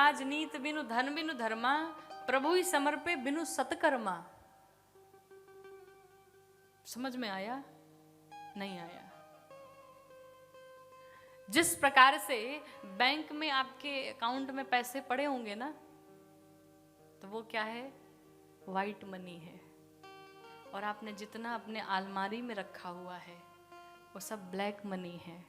राजनीत बिनु धन बिनु धर्मा, प्रभु ही समर्पे बिनु सतकर्मा। समझ में आया? नहीं आया। जिस प्रकार से बैंक में आपके अकाउंट में पैसे पड़े होंगे ना, तो वो क्या है? वाइट मनी है। और आपने जितना अपने अलमारी में रखा हुआ है वो सब ब्लैक मनी है।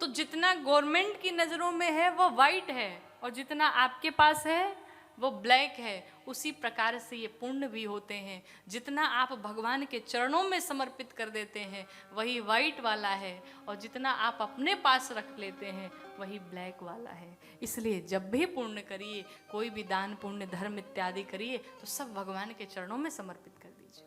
तो जितना गवर्नमेंट की नजरों में है वो वाइट है, और जितना आपके पास है वो ब्लैक है। उसी प्रकार से ये पुण्य भी होते हैं। जितना आप भगवान के चरणों में समर्पित कर देते हैं वही वाइट वाला है, और जितना आप अपने पास रख लेते हैं वही ब्लैक वाला है। इसलिए जब भी पुण्य करिए, कोई भी दान पुण्य धर्म इत्यादि करिए, तो सब भगवान के चरणों में समर्पित कर दीजिए।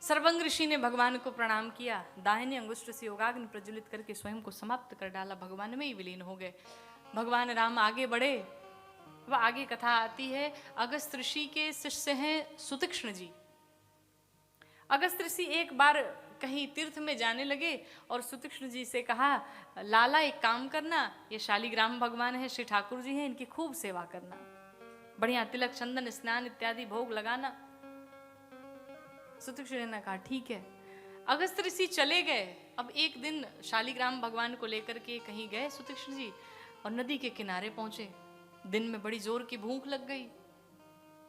सर्वंग ऋषि ने भगवान को प्रणाम किया, दाहिने अंगुष्ठ से योगाग्नि प्रज्वलित करके स्वयं को समाप्त कर डाला, भगवान में ही विलीन हो गए। भगवान राम आगे बढ़े। वह आगे कथा आती है। अगस्त ऋषि के शिष्य हैं सुतीक्ष्ण जी। अगस्त ऋषि एक बार कहीं तीर्थ में जाने लगे और सुतीक्ष्ण जी से कहा, लाला एक काम करना, ये शालिग्राम भगवान है, श्री ठाकुर जी हैं, इनकी खूब सेवा करना, बढ़िया तिलक चंदन स्नान इत्यादि भोग लगाना। सुतीक्ष्ण जी ने कहा ठीक है। अगस्त ऋषि चले गए। अब एक दिन शालिग्राम भगवान को लेकर के कहीं गए सुतीक्ष्ण जी, और नदी के किनारे पहुंचे। दिन में बड़ी जोर की भूख लग गई,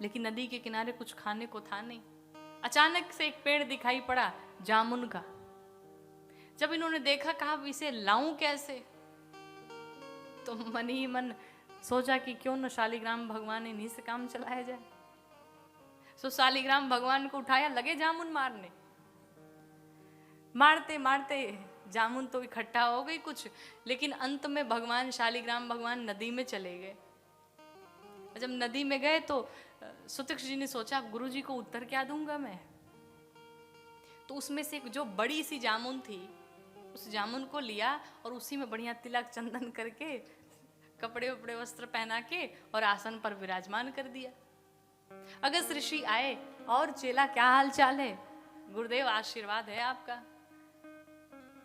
लेकिन नदी के किनारे कुछ खाने को था नहीं। अचानक से एक पेड़ दिखाई पड़ा, जामुन का। जब इन्होंने देखा, कहा इसे लाऊं कैसे, तो मन ही मन सोचा कि क्यों न शालिग्राम भगवान इन्हीं से काम चलाया जाए। सो शालिग्राम भगवान को उठाया, लगे जामुन मारने। मारते मारते जामुन तो इकट्ठा हो गई कुछ, लेकिन अंत में भगवान शालिग्राम भगवान नदी में चले गए। जब नदी में गए तो सुतीक्ष्ण जी ने सोचा, गुरु जी को उत्तर क्या दूंगा मैं। तो उसमें से एक जो बड़ी सी जामुन थी, उस जामुन को लिया और उसी में बढ़िया तिलक चंदन करके, कपड़े उपड़े वस्त्र पहना के और आसन पर विराजमान कर दिया। अगस्त ऋषि आए, और चेला क्या हाल चाल है? गुरुदेव आशीर्वाद है आपका,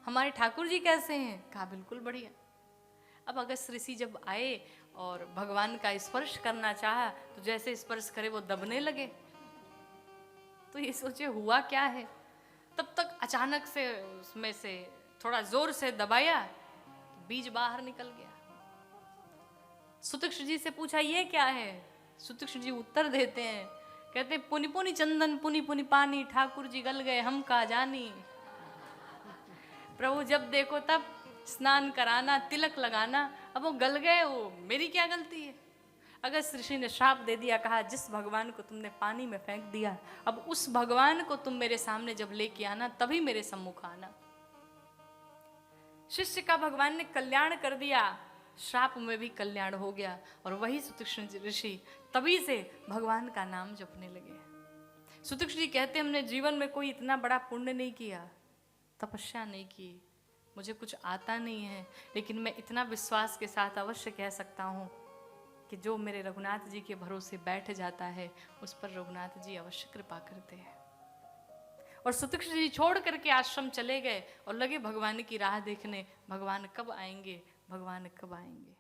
हमारे ठाकुर जी कैसे हैं? कहा बिल्कुल बढ़िया। अब अगस्त ऋषि जब आए और भगवान का स्पर्श करना चाहा, तो जैसे स्पर्श करे वो दबने लगे। तो ये सोचे हुआ क्या है। तब तक अचानक से उसमें से थोड़ा जोर से दबाया, तो बीज बाहर निकल गया। सुतीक्ष्ण जी से पूछा ये क्या है? सुतीक्ष्ण जी उत्तर देते हैं, कहते पुनि पुनि चंदन पुनि पुनि पानी, ठाकुर जी गल गए हम का जानी। प्रभु जब देखो तब स्नान कराना, तिलक लगाना, अब वो गल गए, वो मेरी क्या गलती है। अगस्त ऋषि ने श्राप दे दिया, कहा जिस भगवान को तुमने पानी में फेंक दिया, अब उस भगवान को तुम मेरे सामने जब लेके आना तभी मेरे सम्मुख आना। शिष्य का भगवान ने कल्याण कर दिया, श्राप में भी कल्याण हो गया, और वही सुतीक्ष्ण ऋषि तभी से भगवान का नाम जपने लगे। सुतीक्ष्ण जी कहते हमने जीवन में कोई इतना बड़ा पुण्य नहीं किया, तपस्या नहीं की, मुझे कुछ आता नहीं है, लेकिन मैं इतना विश्वास के साथ अवश्य कह सकता हूँ कि जो मेरे रघुनाथ जी के भरोसे बैठ जाता है उस पर रघुनाथ जी अवश्य कृपा करते हैं। और सुतीक्ष्ण जी छोड़ करके आश्रम चले गए और लगे भगवान की राह देखने, भगवान कब आएंगे, भगवान कब आएंगे।